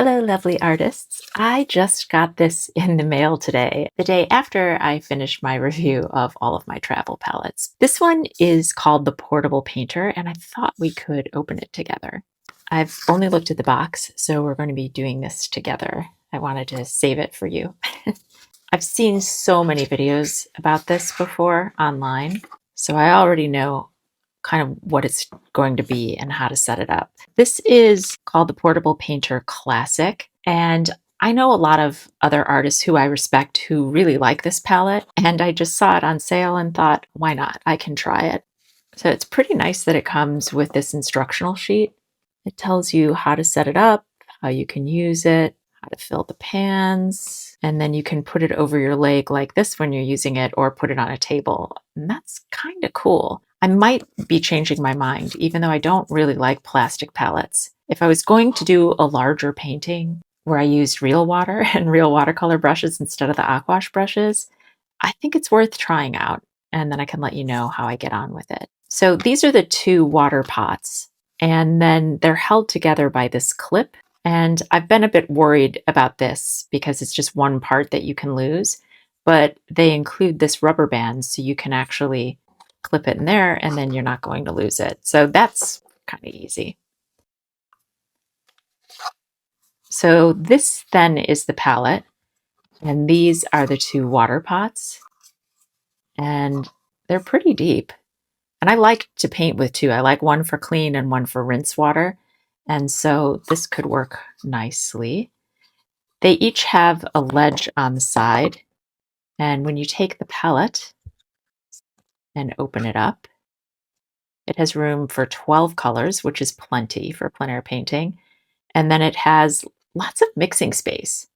Hello, lovely artists. I just got this in the mail today, the day after I finished my review of all of my travel palettes. This one is called the Portable Painter, and I thought we could open it together. I've only looked at the box, so we're going to be doing this together. I wanted to save it for you. I've seen so many videos about this before online, so I already know kind of what it's going to be and how to set it up. This is called the Portable Painter Classic, and I know a lot of other artists who I respect who really like this palette, and I just saw it on sale and thought, why not? I can try it. So it's pretty nice that it comes with this instructional sheet. It tells you how to set it up, how you can use it, how to fill the pans, and then you can put it over your leg like this when you're using it or put it on a table. And that's kind of cool. I might be changing my mind, even though I don't really like plastic palettes. If I was going to do a larger painting where I used real water and real watercolor brushes instead of the aquash brushes, I think it's worth trying out, and then I can let you know how I get on with it. So these are the two water pots, and then they're held together by this clip. And I've been a bit worried about this because it's just one part that you can lose, but they include this rubber band so you can actually clip it in there and then you're not going to lose it. So that's kind of easy. So this then is the palette, and these are the two water pots, and they're pretty deep. And I like to paint with two. I like one for clean and one for rinse water. And so this could work nicely. They each have a ledge on the side. And when you take the palette and open it up, it has room for 12 colors, which is plenty for plein air painting. And then it has lots of mixing space.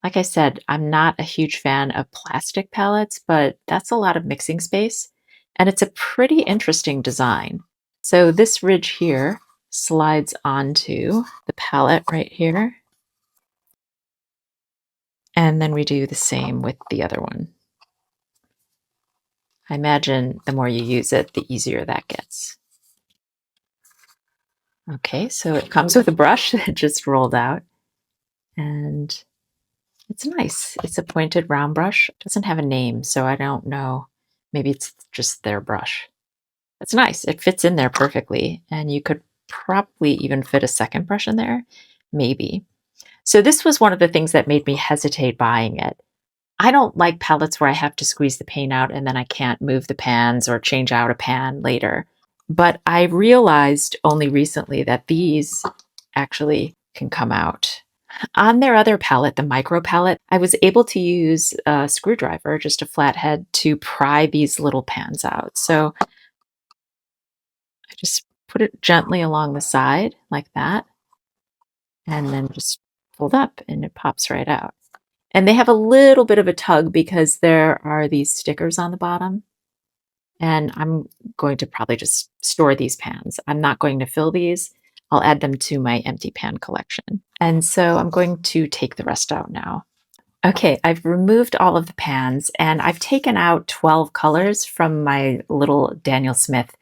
Like I said, I'm not a huge fan of plastic palettes, but that's a lot of mixing space. And it's a pretty interesting design. So this ridge here slides onto the palette right here. And then we do the same with the other one. I imagine the more you use it, the easier that gets. Okay, so it comes with a brush that just rolled out, and it's nice. It's a pointed round brush. It doesn't have a name, so I don't know. Maybe it's just their brush. It's nice. It fits in there perfectly, and you could probably even fit a second brush in there, maybe. So this was one of the things that made me hesitate buying it. I don't like palettes where I have to squeeze the paint out and then I can't move the pans or change out a pan later. But I realized only recently that these actually can come out. On their other palette, the micro palette, I was able to use a screwdriver, just a flathead, to pry these little pans out. So I just put it gently along the side like that, and then just fold up and it pops right out. And they have a little bit of a tug because there are these stickers on the bottom. And I'm going to probably just store these pans. I'm not going to fill these. I'll add them to my empty pan collection. And so I'm going to take the rest out now. Okay, I've removed all of the pans and I've taken out 12 colors from my little Daniel Smith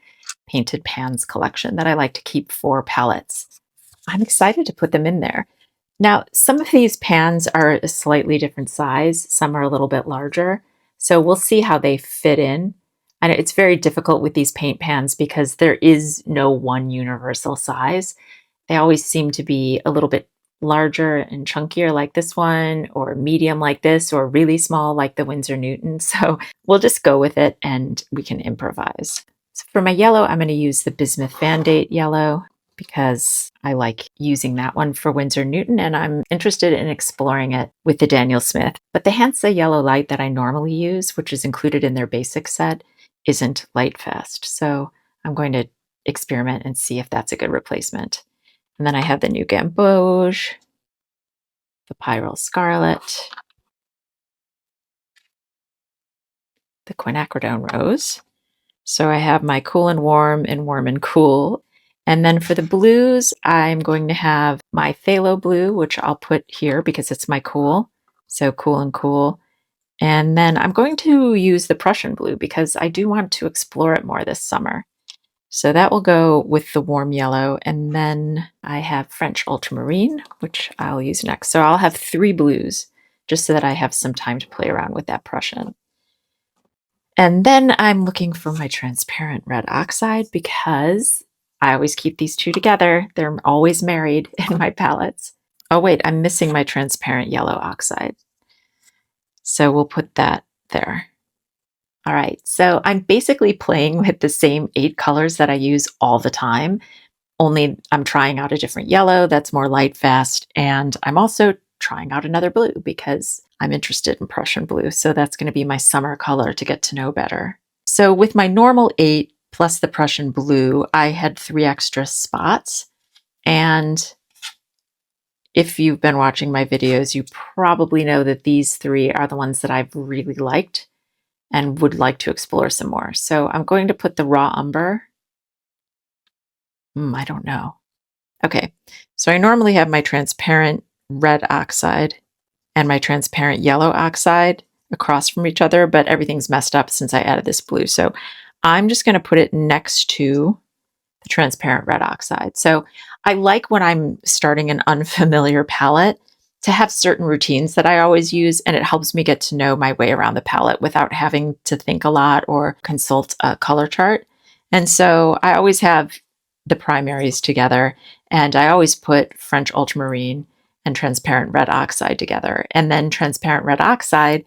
painted pans collection that I like to keep for palettes. I'm excited to put them in there. Now, some of these pans are a slightly different size. Some are a little bit larger. So we'll see how they fit in. And it's very difficult with these paint pans because there is no one universal size. They always seem to be a little bit larger and chunkier like this one, or medium like this, or really small like the Winsor Newton. So we'll just go with it and we can improvise. So for my yellow, I'm going to use the Bismuth Band-Aid yellow because I like using that one for Winsor Newton and I'm interested in exploring it with the Daniel Smith. But the Hansa Yellow Light that I normally use, which is included in their basic set, isn't light fast. So I'm going to experiment and see if that's a good replacement. And then I have the new Gamboge, the Pyrrole Scarlet, the Quinacridone Rose. So I have my Cool and Warm and Cool. And then for the blues, I'm going to have my Phthalo Blue, which I'll put here because it's my Cool. So Cool and Cool. And then I'm going to use the Prussian Blue because I do want to explore it more this summer. So that will go with the warm yellow. And then I have French ultramarine, which I'll use next. So I'll have 3 blues just so that I have some time to play around with that Prussian. And then I'm looking for my transparent red oxide because I always keep these two together. They're always married in my palettes. Oh wait, I'm missing my transparent yellow oxide. So we'll put that there. All right, so I'm basically playing with the same 8 colors that I use all the time, only I'm trying out a different yellow that's more light fast, and I'm also trying out another blue because I'm interested in Prussian blue, so that's going to be my summer color to get to know better. So with my normal 8 plus the Prussian blue, I had 3 extra spots, and if you've been watching my videos, you probably know that these 3 are the ones that I've really liked and would like to explore some more. So I'm going to put the raw umber. I don't know. Okay, so I normally have my transparent red oxide and my transparent yellow oxide across from each other, but everything's messed up since I added this blue. So I'm just going to put it next to the transparent red oxide. So I like when I'm starting an unfamiliar palette to have certain routines that I always use, and it helps me get to know my way around the palette without having to think a lot or consult a color chart. And so I always have the primaries together, and I always put French ultramarine and transparent red oxide together. And then transparent red oxide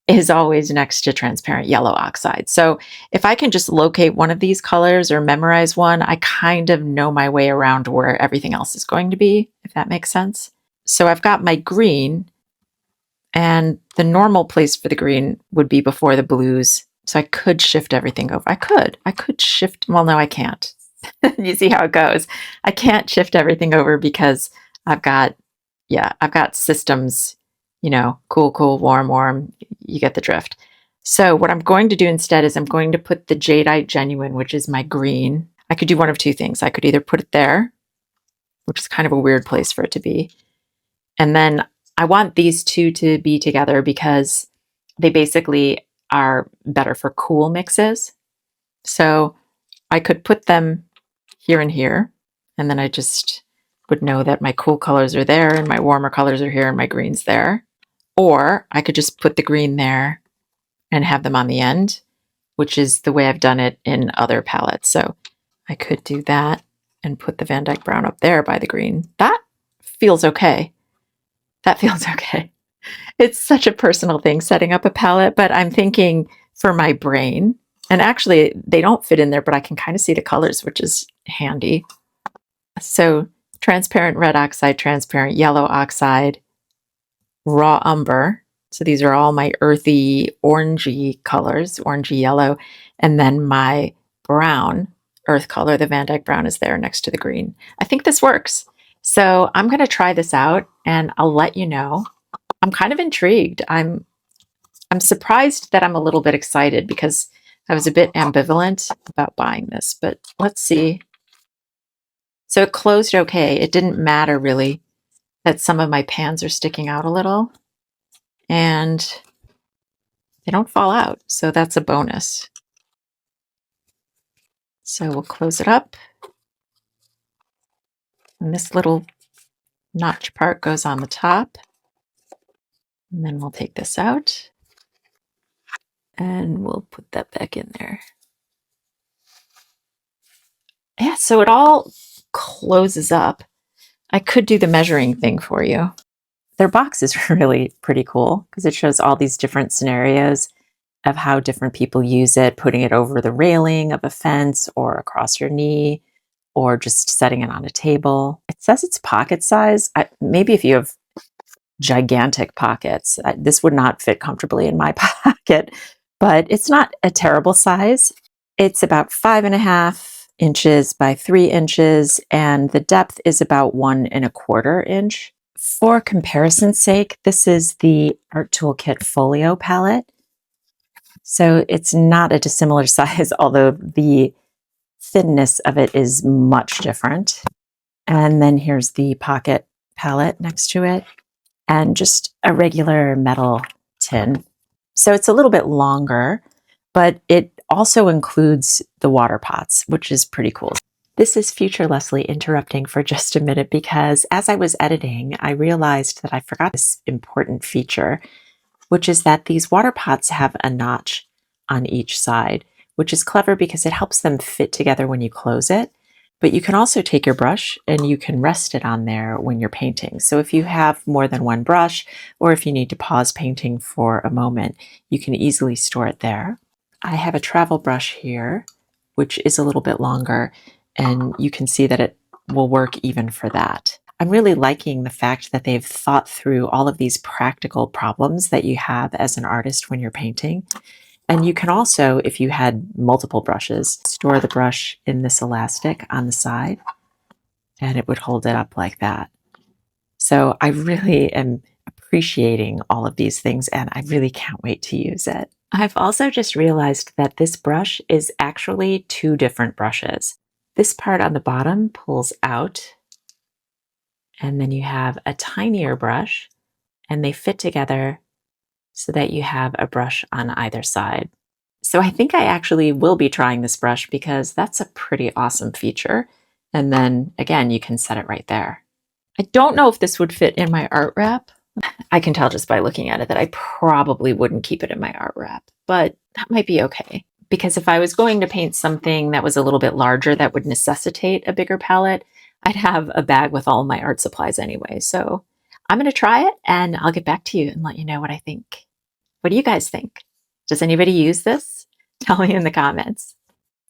is always next to transparent yellow oxide. So if I can just locate one of these colors or memorize one, I kind of know my way around where everything else is going to be, if that makes sense. So I've got my green, and the normal place for the green would be before the blues. So I could shift everything over. I could shift, well, no, I can't. You see how it goes. I can't shift everything over because I've got systems, cool, cool, warm, warm. You get the drift. So what I'm going to do instead is I'm going to put the Jadeite Genuine, which is my green. I could do one of 2 things. I could either put it there, which is kind of a weird place for it to be. And then I want these 2 to be together because they basically are better for cool mixes. So I could put them here and here, and then I just would know that my cool colors are there and my warmer colors are here and my green's there. Or I could just put the green there and have them on the end, which is the way I've done it in other palettes. So I could do that and put the Van Dyke Brown up there by the green. That feels okay. That feels okay. It's such a personal thing setting up a palette, but I'm thinking for my brain, and actually they don't fit in there, but I can kind of see the colors, which is handy. So transparent red oxide, transparent yellow oxide, raw umber. So these are all my earthy orangey colors, orangey yellow, and then my brown earth color, the Van Dyke Brown, is there next to the green. I think this works. So I'm going to try this out and I'll let you know. I'm kind of intrigued. I'm surprised that I'm a little bit excited because I was a bit ambivalent about buying this, but let's see. So it closed okay. It didn't matter really that some of my pans are sticking out a little, and they don't fall out. So that's a bonus. So we'll close it up. And this little notch part goes on the top. And then we'll take this out and we'll put that back in there. Yeah, so it all closes up. I could do the measuring thing for you. Their box is really pretty cool because it shows all these different scenarios of how different people use it, putting it over the railing of a fence or across your knee, or just setting it on a table. It says it's pocket size. Maybe if you have gigantic pockets, this would not fit comfortably in my pocket, but it's not a terrible size. It's about 5.5 inches by 3 inches, and the depth is about 1.25 inch. For comparison's sake, this is the Art Toolkit Folio palette. So it's not a dissimilar size, although the thinness of it is much different. And then here's the pocket palette next to it, and just a regular metal tin. So it's a little bit longer, but it also includes the water pots, which is pretty cool. This is Future Leslie interrupting for just a minute because as I was editing, I realized that I forgot this important feature, which is that these water pots have a notch on each side, which is clever because it helps them fit together when you close it. But you can also take your brush and you can rest it on there when you're painting. So if you have more than one brush, or if you need to pause painting for a moment, you can easily store it there. I have a travel brush here, which is a little bit longer, and you can see that it will work even for that. I'm really liking the fact that they've thought through all of these practical problems that you have as an artist when you're painting. And you can also, if you had multiple brushes, store the brush in this elastic on the side, and it would hold it up like that. So I really am appreciating all of these things, and I really can't wait to use it. I've also just realized that this brush is actually two different brushes. This part on the bottom pulls out, and then you have a tinier brush, and they fit together so that you have a brush on either side. So I think I actually will be trying this brush because that's a pretty awesome feature. And then again, you can set it right there. I don't know if this would fit in my art wrap. I can tell just by looking at it that I probably wouldn't keep it in my art wrap, but that might be okay. Because if I was going to paint something that was a little bit larger that would necessitate a bigger palette, I'd have a bag with all my art supplies anyway. So I'm going to try it and I'll get back to you and let you know what I think. What do you guys think? Does anybody use this? Tell me in the comments.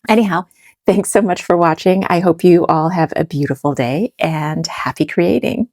Anyhow, thanks so much for watching. I hope you all have a beautiful day and happy creating.